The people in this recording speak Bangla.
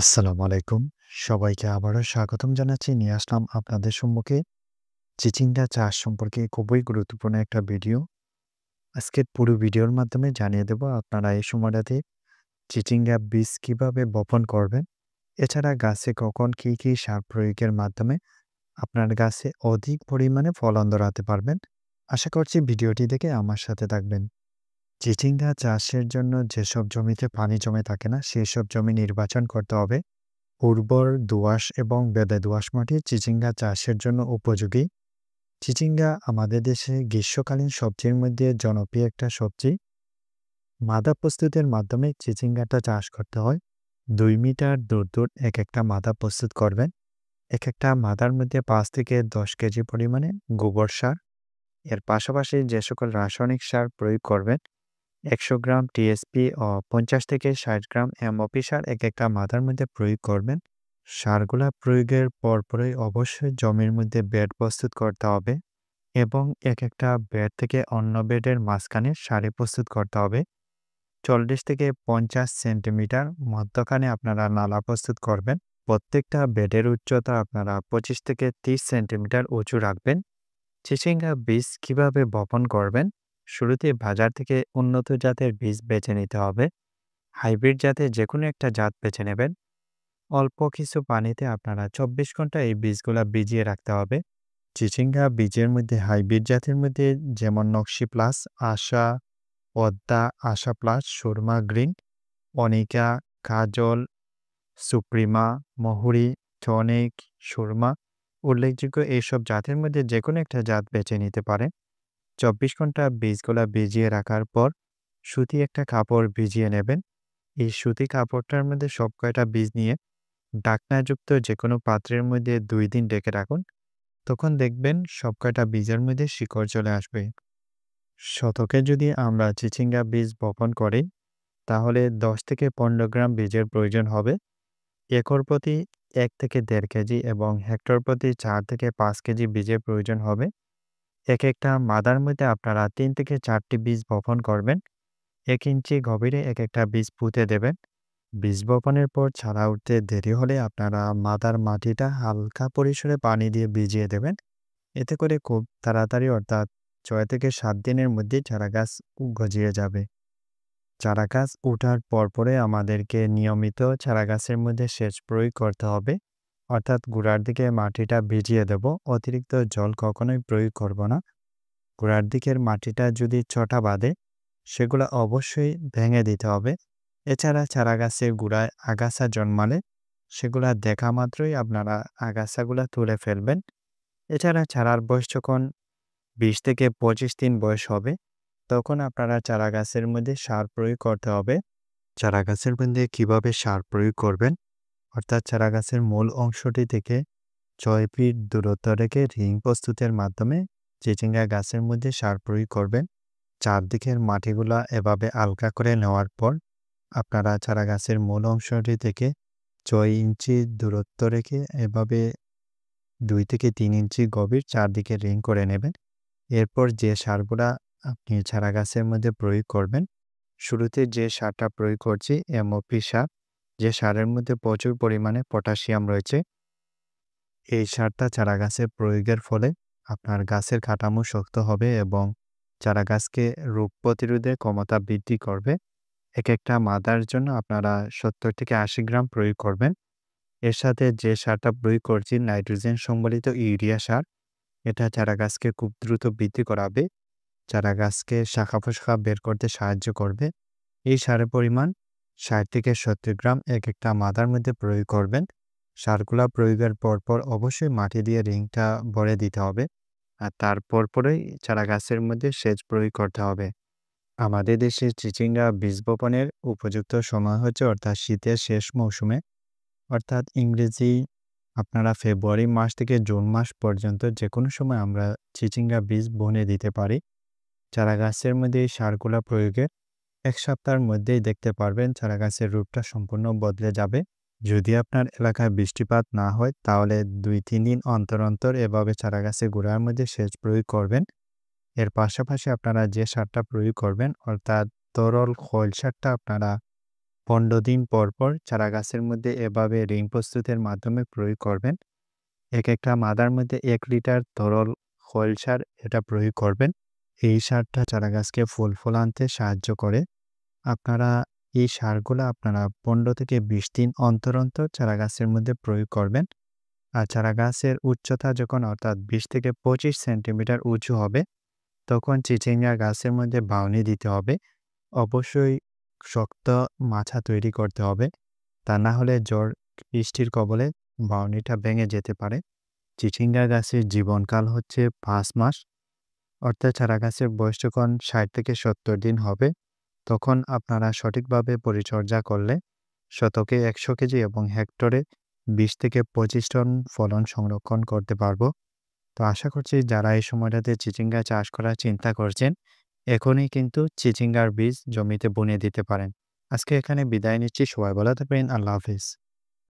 আসসালামু আলাইকুম। সবাইকে আবারও স্বাগতম জানাচ্ছি। নিয়ে আসলাম আপনাদের সম্মুখে চিচিঙ্গা চাষ সম্পর্কে খুবই গুরুত্বপূর্ণ একটা ভিডিও। আজকের পুরো ভিডিওর মাধ্যমে জানিয়ে দেব আপনারা এই সময়টাতে চিচিঙ্গা বীজ কিভাবে বপন করবেন। এছাড়া গাছে কখন কী সার প্রয়োগের মাধ্যমে আপনার গাছে অধিক পরিমাণে ফলন ধরাতে পারবেন। আশা করছি ভিডিওটি দেখে আমার সাথে থাকবেন। চিচিঙ্গা চাষের জন্য যেসব জমিতে পানি জমে থাকে না, সেসব জমি নির্বাচন করতে হবে। উর্বর দোআঁশ এবং বেলে দোআঁশ মাটি চিচিঙ্গা চাষের জন্য উপযোগী। চিচিঙ্গা আমাদের দেশে গ্রীষ্মকালীন সবজির মধ্যে জনপ্রিয় একটা সবজি। মাদা প্রস্তুতের মাধ্যমে চিচিঙ্গাটা চাষ করতে হয়। ২ মিটার দূর এক একটা মাদা প্রস্তুত করবেন। এক একটা মাদার মধ্যে ৫ থেকে ১০ কেজি পরিমাণে গোবর সার, এর পাশাপাশি যে সকল রাসায়নিক সার প্রয়োগ করবেন ১০০ গ্রাম টিএসপি ও ৫০ থেকে ৬০ গ্রাম এমওপি সার এক একটা মাদার মধ্যে প্রয়োগ করবেন। সারগুলা প্রয়োগের পরপরই অবশ্যই জমির মধ্যে বেড প্রস্তুত করতে হবে এবং এক একটা বেড থেকে অন্য বেডের মাঝখানে সারি প্রস্তুত করতে হবে। ৪০ থেকে ৫০ সেন্টিমিটার মধ্যখানে আপনারা নালা প্রস্তুত করবেন। প্রত্যেকটা বেডের উচ্চতা আপনারা ২৫ থেকে ৩০ সেন্টিমিটার উঁচু রাখবেন। চিচিঙ্গা বীজ কিভাবে বপন করবেন? শুরুতে বাজার থেকে উন্নত জাতের বীজ বেছে নিতে হবে। হাইব্রিড জাতের যেকোনো একটা জাত বেছে নেবেন। অল্প কিছু পানিতে আপনারা ২৪ ঘন্টা এই বীজগুলা ভিজিয়ে রাখতে হবে। চিচিঙ্গা বীজের মধ্যে হাইব্রিড জাতের মধ্যে যেমন নকশি প্লাস, আশা, পদ্মা, আশা প্লাস, সুরমা গ্রিন, অনিকা, কাজল, সুপ্রিমা, মহুরী, টনিক, সুরমা উল্লেখযোগ্য এইসব জাতের মধ্যে যেকোনো একটা জাত বেছে নিতে পারেন। ২৪ ঘন্টা বীজগুলা ভিজিয়ে রাখার পর সুতি একটা কাপড় ভিজিয়ে নেবেন। এই সুতি কাপড়টার মধ্যে সব কয়টা বীজ নিয়ে ঢাকনাযুক্ত যেকোনো পাত্রের মধ্যে ২ দিন ঢেকে রাখুন। তখন দেখবেন সব কয়টা বীজের মধ্যে শিকড় চলে আসবে। শতকে যদি আমরা চিচিঙ্গা বীজ বপন করি, তাহলে ১০ থেকে ১৫ গ্রাম বীজের প্রয়োজন হবে। একর প্রতি ১ থেকে ১.৫ কেজি এবং হেক্টর প্রতি ৪ থেকে ৫ কেজি বীজের প্রয়োজন হবে। এক একটা মাদার মধ্যে আপনারা ৩ থেকে ৪টি বীজ বপন করবেন। ১ ইঞ্চি গভীরে এক একটা বীজ পুঁতে দেবেন। বীজ বপনের পর চারা উঠতে দেরি হলে আপনারা মাদার মাটিটা হালকা পরিসরে পানি দিয়ে ভিজিয়ে দেবেন। এতে করে খুব তাড়াতাড়ি অর্থাৎ ৬ থেকে ৭ দিনের মধ্যে চারা গাছ গজিয়ে যাবে। চারা গাছ ওঠার পরপরে আমাদেরকে নিয়মিত চারা গাছের মধ্যে সেচ প্রয়োগ করতে হবে। অর্থাৎ গোড়ার দিকে মাটিটা ভিজিয়ে দেব। অতিরিক্ত জল কখনোই প্রয়োগ করব না। গোড়ার দিকের মাটিটা যদি চটা বাঁধে, সেগুলো অবশ্যই ভেঙে দিতে হবে। এছাড়া চারা গাছের গোড়ায় আগাছা জন্মালে সেগুলা দেখা মাত্রই আপনারা আগাছাগুলা তুলে ফেলবেন। এছাড়া চারার বয়স যখন ২০ থেকে ২৫ দিন বয়স হবে, তখন আপনারা চারা গাছের মধ্যে সার প্রয়োগ করতে হবে। চারা গাছের মধ্যে কিভাবে সার প্রয়োগ করবেন? অর্থাৎ চারা গাছের মূল অংশটি থেকে ৬ ফিট দূরত্ব রেখে রিং প্রস্তুতের মাধ্যমে চিচিঙ্গা গাছের মধ্যে সার প্রয়োগ করবেন। চারদিকের মাটিগুলা এভাবে আলগা করে নেওয়ার পর আপনারা চারা গাছের মূল অংশটি থেকে ৬ ইঞ্চি দূরত্ব রেখে এভাবে ২ থেকে ৩ ইঞ্চি গভীর চারদিকে রিং করে নেবেন। এরপর যে সারগুলা আপনি চারা গাছের মধ্যে প্রয়োগ করবেন, শুরুতে যে সারটা প্রয়োগ করছি এমওপি সার, যে সারের মধ্যে প্রচুর পরিমাণে পটাশিয়াম রয়েছে। এই সারটা চারা গাছের প্রয়োগের ফলে আপনার গাছের কাঠামো শক্ত হবে এবং চারা গাছকে রোগ প্রতিরোধের ক্ষমতা বৃদ্ধি করবে। এক একটা মাদার জন্য আপনারা ৭০ থেকে ৮০ গ্রাম প্রয়োগ করবেন। এর সাথে যে সারটা প্রয়োগ করছি নাইট্রোজেন সম্বলিত ইউরিয়া সার, এটা চারা গাছকে খুব দ্রুত বৃদ্ধি করাবে। চারা গাছকে শাখা-প্রশাখা বের করতে সাহায্য করবে। এই সারের পরিমাণ ৬০ থেকে ৭০ গ্রাম এক একটা মাদার মধ্যে প্রয়োগ করবেন। সারগুলা প্রয়োগের পরপর অবশ্যই মাটি দিয়ে রিংটা ভরে দিতে হবে। আর তার পরপরই চারা গাছের মধ্যে সেচ প্রয়োগ করতে হবে। আমাদের দেশে চিচিঙ্গা বীজ বপনের উপযুক্ত সময় হচ্ছে অর্থাৎ শীতের শেষ মৌসুমে, অর্থাৎ ইংরেজি আপনারা ফেব্রুয়ারি মাস থেকে জুন মাস পর্যন্ত যেকোনো সময় আমরা চিচিঙ্গা বীজ বুনে দিতে পারি। চারা গাছের মধ্যে এই সারগুলা প্রয়োগের ১ সপ্তাহের মধ্যেই দেখতে পারবেন চারা গাছের রূপটা সম্পূর্ণ বদলে যাবে। যদি আপনার এলাকায় বৃষ্টিপাত না হয়, তাহলে ২-৩ দিন অন্তর এভাবে চারা গাছের গোড়ার মধ্যে সেচ প্রয়োগ করবেন। এর পাশাপাশি আপনারা যে সারটা প্রয়োগ করবেন অর্থাৎ তরল খৈল সারটা আপনারা 15 দিন পর চারা গাছের মধ্যে এভাবে রিং প্রস্তুতের মাধ্যমে প্রয়োগ করবেন। একেকটা মাদার মধ্যে ১ লিটার তরল খৈল সার এটা প্রয়োগ করবেন। এই সারটা চারা গাছকে ফুল আনতে সাহায্য করে। আপনারা এই সারগুলা 15 থেকে 20 দিন অন্তর চারা গাছের মধ্যে প্রয়োগ করবেন। আর চারা গাছের উচ্চতা যখন অর্থাৎ 20 থেকে 25 সেন্টিমিটার উঁচু হবে, তখন চিচিঙ্গা গাছের মধ্যে বাউনি দিতে হবে। অবশ্যই শক্ত মাচা তৈরি করতে হবে। তা না হলে ঝড় বৃষ্টির কবলে বাউনিটা ভেঙে যেতে পারে। চিচিঙ্গা গাছের জীবনকাল হচ্ছে 5 মাস। অর্থাৎ চারা গাছের বয়স যখন 60 থেকে 70 দিন হবে, তখন আপনারা সঠিকভাবে পরিচর্যা করলে শতকে 100 কেজি এবং হেক্টরে 20 থেকে 25 টন ফলন সংরক্ষণ করতে পারবো। তো আশা করছি যারা এই সময়টাতে চিচিঙ্গা চাষ করার চিন্তা করছেন, এখনই কিন্তু চিচিঙ্গার বীজ জমিতে বুনে দিতে পারেন। আজকে এখানে বিদায় নিচ্ছি। সবাই ভালো থাকবেন। আল্লাহ হাফেজ।